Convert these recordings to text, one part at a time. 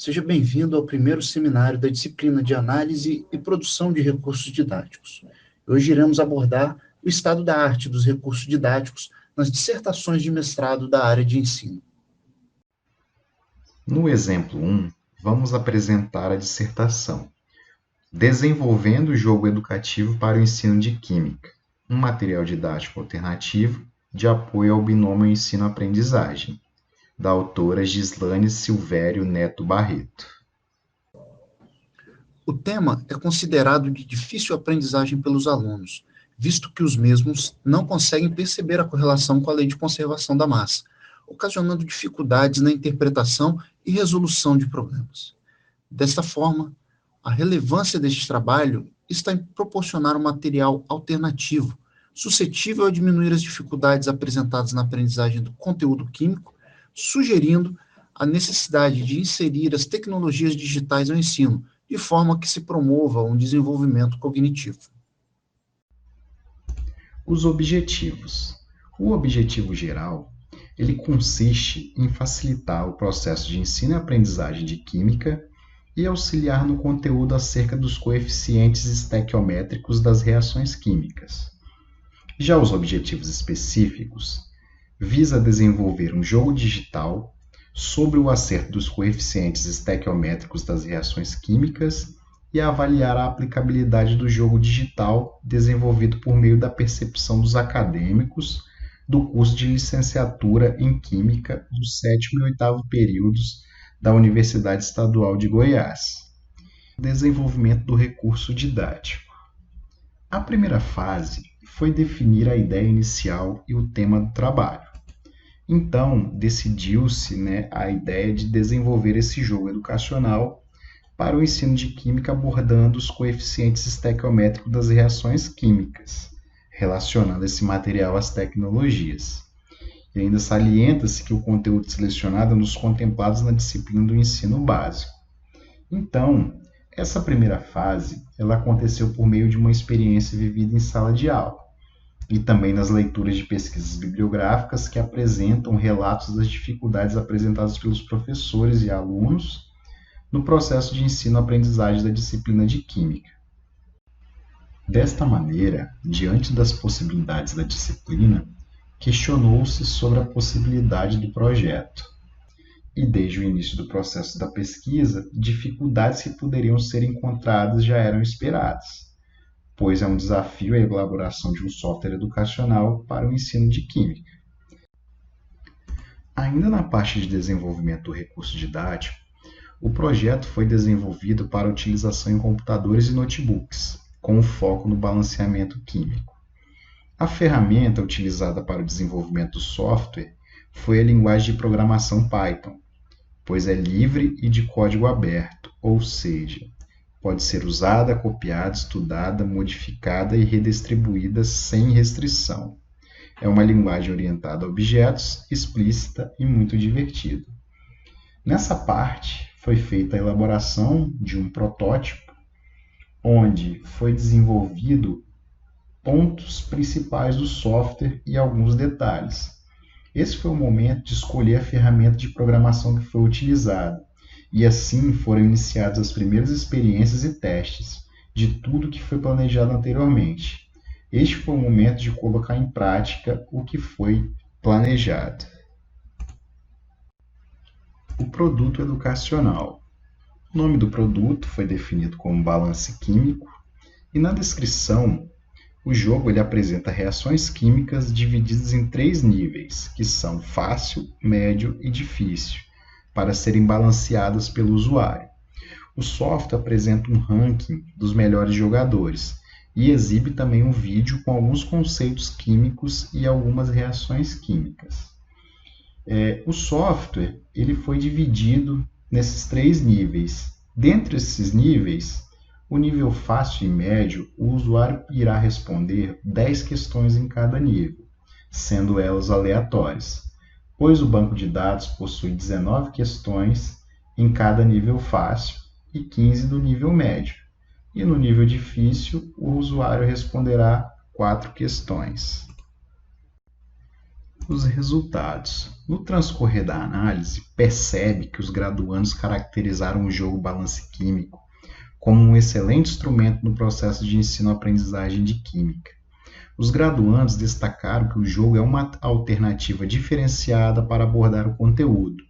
Seja bem-vindo ao primeiro seminário da disciplina de Análise e Produção de Recursos Didáticos. Hoje iremos abordar o estado da arte dos recursos didáticos nas dissertações de mestrado da área de ensino. No exemplo 1, vamos apresentar a dissertação Desenvolvendo o jogo educativo para o ensino de Química, um material didático alternativo de apoio ao binômio ensino-aprendizagem, da autora Gislane Silvério Neto Barreto. O tema é considerado de difícil aprendizagem pelos alunos, visto que os mesmos não conseguem perceber a correlação com a lei de conservação da massa, ocasionando dificuldades na interpretação e resolução de problemas. Desta forma, a relevância deste trabalho está em proporcionar um material alternativo, suscetível a diminuir as dificuldades apresentadas na aprendizagem do conteúdo químico, sugerindo a necessidade de inserir as tecnologias digitais ao ensino, de forma que se promova um desenvolvimento cognitivo. Os objetivos. O objetivo geral, ele consiste em facilitar o processo de ensino e aprendizagem de química e auxiliar no conteúdo acerca dos coeficientes estequiométricos das reações químicas. Já os objetivos específicos visa desenvolver um jogo digital sobre o acerto dos coeficientes estequiométricos das reações químicas e avaliar a aplicabilidade do jogo digital desenvolvido por meio da percepção dos acadêmicos do curso de licenciatura em Química do 7º e 8º períodos da Universidade Estadual de Goiás. Desenvolvimento do recurso didático. A primeira fase foi definir a ideia inicial e o tema do trabalho. Então, decidiu-se a ideia de desenvolver esse jogo educacional para o ensino de Química abordando os coeficientes estequiométricos das reações químicas, relacionando esse material às tecnologias. E ainda salienta-se que o conteúdo selecionado é um dos contemplados na disciplina do ensino básico. Então, essa primeira fase ela aconteceu por meio de uma experiência vivida em sala de aula e também nas leituras de pesquisas bibliográficas que apresentam relatos das dificuldades apresentadas pelos professores e alunos no processo de ensino-aprendizagem da disciplina de Química. Desta maneira, diante das possibilidades da disciplina, questionou-se sobre a possibilidade do projeto. E desde o início do processo da pesquisa, dificuldades que poderiam ser encontradas já eram esperadas, pois é um desafio a elaboração de um software educacional para o ensino de Química. Ainda na parte de desenvolvimento do recurso didático, o projeto foi desenvolvido para utilização em computadores e notebooks, com foco no balanceamento químico. A ferramenta utilizada para o desenvolvimento do software foi a linguagem de programação Python, pois é livre e de código aberto, ou seja, pode ser usada, copiada, estudada, modificada e redistribuída sem restrição. É uma linguagem orientada a objetos, explícita e muito divertida. Nessa parte, foi feita a elaboração de um protótipo, onde foi desenvolvido pontos principais do software e alguns detalhes. Esse foi o momento de escolher a ferramenta de programação que foi utilizada, e assim foram iniciadas as primeiras experiências e testes de tudo que foi planejado anteriormente. Este foi o momento de colocar em prática o que foi planejado. O produto educacional. O nome do produto foi definido como balance químico, e na descrição o jogo ele apresenta reações químicas divididas em 3 níveis, que são fácil, médio e difícil, para serem balanceadas pelo usuário. O software apresenta um ranking dos melhores jogadores e exibe também um vídeo com alguns conceitos químicos e algumas reações químicas. O software ele foi dividido nesses 3 níveis. Dentre esses níveis, o nível fácil e médio, o usuário irá responder 10 questões em cada nível, sendo elas aleatórias, pois o banco de dados possui 19 questões em cada nível fácil e 15 do nível médio. E no nível difícil, o usuário responderá 4 questões. Os resultados. No transcorrer da análise, percebe que os graduandos caracterizaram o jogo Balance Químico como um excelente instrumento no processo de ensino-aprendizagem de Química. Os graduandos destacaram que o jogo é uma alternativa diferenciada para abordar o conteúdo,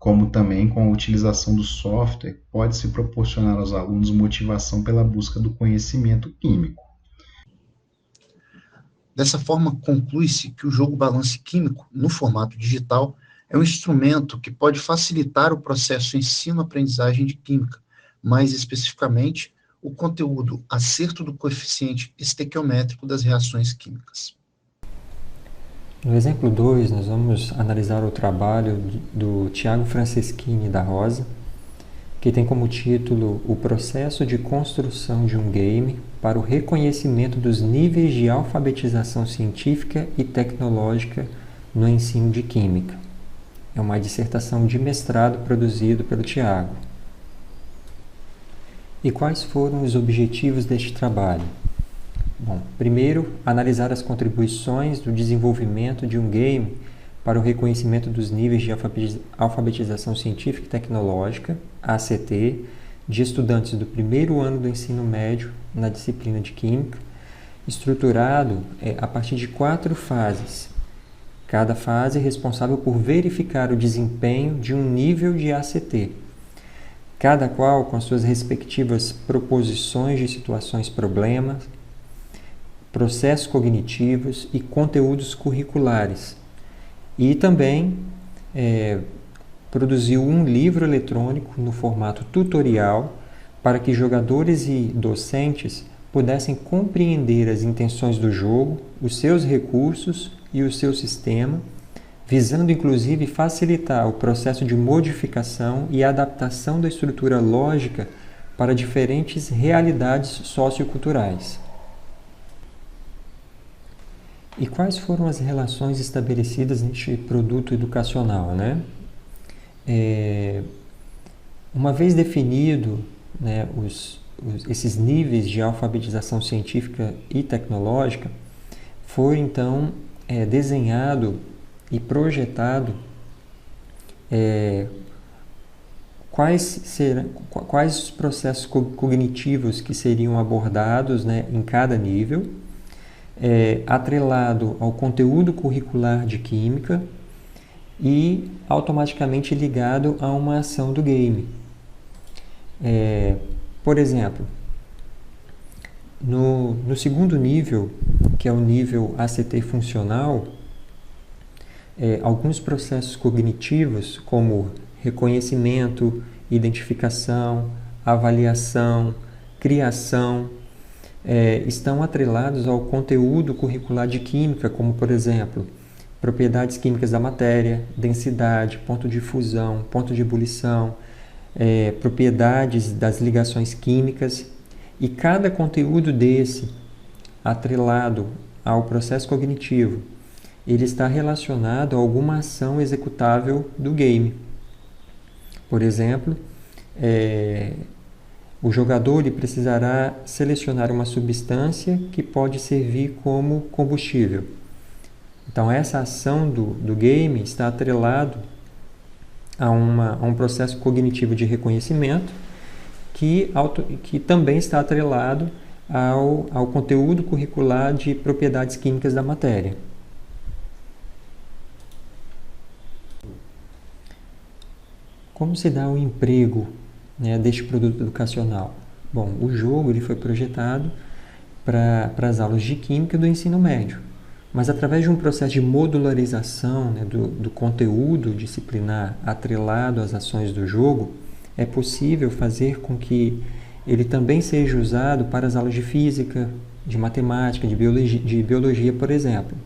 como também com a utilização do software pode-se proporcionar aos alunos motivação pela busca do conhecimento químico. Dessa forma, conclui-se que o jogo Balance Químico, no formato digital, é um instrumento que pode facilitar o processo ensino-aprendizagem de Química, mais especificamente, o conteúdo acerto do coeficiente estequiométrico das reações químicas. No exemplo 2, nós vamos analisar o trabalho do Thiago Franceschini da Rosa, que tem como título O processo de construção de um game para o reconhecimento dos níveis de alfabetização científica e tecnológica no ensino de Química. É uma dissertação de mestrado produzido pelo Thiago. E quais foram os objetivos deste trabalho? Bom, primeiro, analisar as contribuições do desenvolvimento de um game para o reconhecimento dos níveis de alfabetização científica e tecnológica, ACT, de estudantes do primeiro ano do ensino médio na disciplina de Química, estruturado a partir de 4 fases. Cada fase é responsável por verificar o desempenho de um nível de ACT, cada qual com as suas respectivas proposições de situações-problemas, processos cognitivos e conteúdos curriculares. E também produziu um livro eletrônico no formato tutorial para que jogadores e docentes pudessem compreender as intenções do jogo, os seus recursos e o seu sistema, visando inclusive facilitar o processo de modificação e adaptação da estrutura lógica para diferentes realidades socioculturais. E quais foram as relações estabelecidas neste produto educacional, né? Uma vez definido, né, esses níveis de alfabetização científica e tecnológica, foi então desenhado e projetado quais os processos cognitivos que seriam abordados, né, em cada nível, atrelado ao conteúdo curricular de Química e automaticamente ligado a uma ação do game. Por exemplo, no segundo nível, que é o nível ACT funcional, alguns processos cognitivos, como reconhecimento, identificação, avaliação, criação, estão atrelados ao conteúdo curricular de Química, como, por exemplo, propriedades químicas da matéria, densidade, ponto de fusão, ponto de ebulição, propriedades das ligações químicas. E cada conteúdo desse, atrelado ao processo cognitivo, ele está relacionado a alguma ação executável do game. Por exemplo, o jogador ele precisará selecionar uma substância que pode servir como combustível. Então, essa ação do game está atrelado a um processo cognitivo de reconhecimento que também está atrelado ao conteúdo curricular de propriedades químicas da matéria. Como se dá o emprego, né, deste produto educacional? Bom, o jogo ele foi projetado para as aulas de Química do ensino médio, mas através de um processo de modularização, né, do conteúdo disciplinar atrelado às ações do jogo, é possível fazer com que ele também seja usado para as aulas de física, de matemática, de biologia, por exemplo.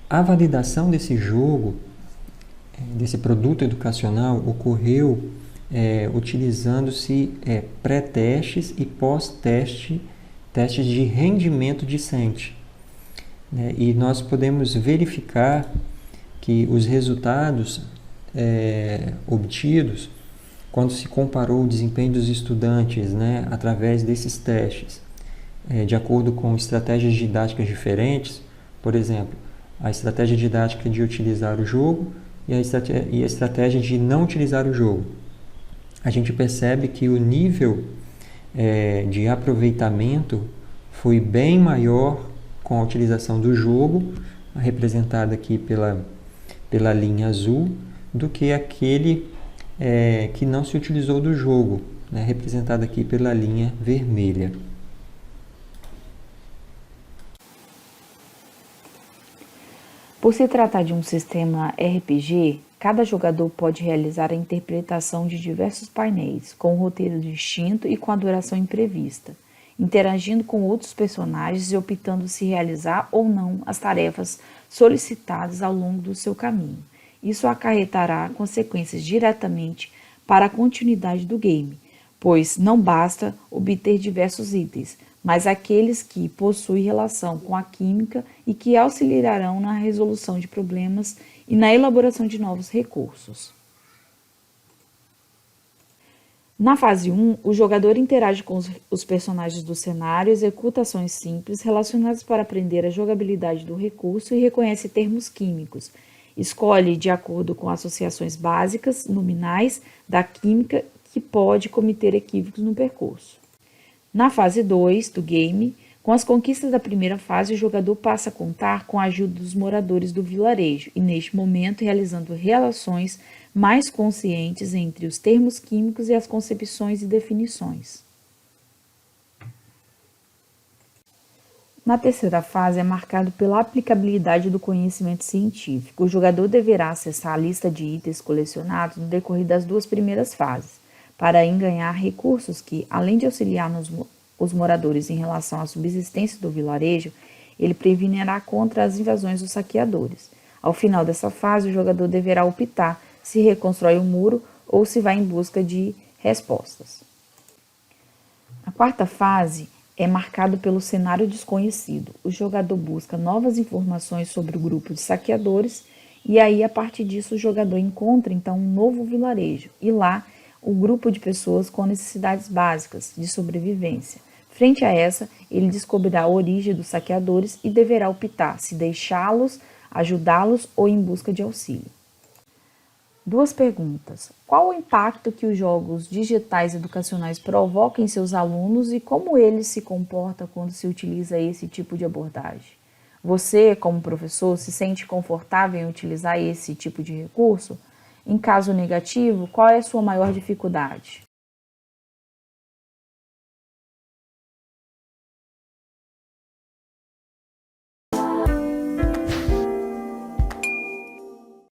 A validação desse jogo, desse produto educacional, ocorreu utilizando-se pré-testes e pós-testes de rendimento discente. E nós podemos verificar que os resultados obtidos, quando se comparou o desempenho dos estudantes, né, através desses testes, de acordo com estratégias didáticas diferentes, Por exemplo, a estratégia didática de utilizar o jogo e a estratégia de não utilizar o jogo. A gente percebe que o nível de aproveitamento foi bem maior com a utilização do jogo, representada aqui pela linha azul, do que aquele que não se utilizou do jogo, né, representado aqui pela linha vermelha. Por se tratar de um sistema RPG, cada jogador pode realizar a interpretação de diversos painéis, com um roteiro distinto e com a duração imprevista, interagindo com outros personagens e optando se realizar ou não as tarefas solicitadas ao longo do seu caminho. Isso acarretará consequências diretamente para a continuidade do game, pois não basta obter diversos itens, mas aqueles que possuem relação com a química e que auxiliarão na resolução de problemas e na elaboração de novos recursos. Na fase 1, o jogador interage com os personagens do cenário, executa ações simples relacionadas para aprender a jogabilidade do recurso e reconhece termos químicos. Escolhe de acordo com associações básicas, nominais, da química que pode cometer equívocos no percurso. Na fase 2 do game, com as conquistas da primeira fase, o jogador passa a contar com a ajuda dos moradores do vilarejo e, neste momento, realizando relações mais conscientes entre os termos químicos e as concepções e definições. Na terceira fase é marcado pela aplicabilidade do conhecimento científico. O jogador deverá acessar a lista de itens colecionados no decorrer das duas primeiras fases, para ganhar recursos que, além de auxiliar os moradores em relação à subsistência do vilarejo, ele prevenirá contra as invasões dos saqueadores. Ao final dessa fase, o jogador deverá optar se reconstrói o muro ou se vai em busca de respostas. A quarta fase é marcado pelo cenário desconhecido. O jogador busca novas informações sobre o grupo de saqueadores e aí, a partir disso, o jogador encontra então um novo vilarejo e lá o grupo de pessoas com necessidades básicas de sobrevivência. Frente a essa, ele descobrirá a origem dos saqueadores e deverá optar se deixá-los, ajudá-los ou em busca de auxílio. Duas perguntas. Qual o impacto que os jogos digitais educacionais provocam em seus alunos e como eles se comportam quando se utiliza esse tipo de abordagem? Você, como professor, se sente confortável em utilizar esse tipo de recurso? Em caso negativo, qual é a sua maior dificuldade?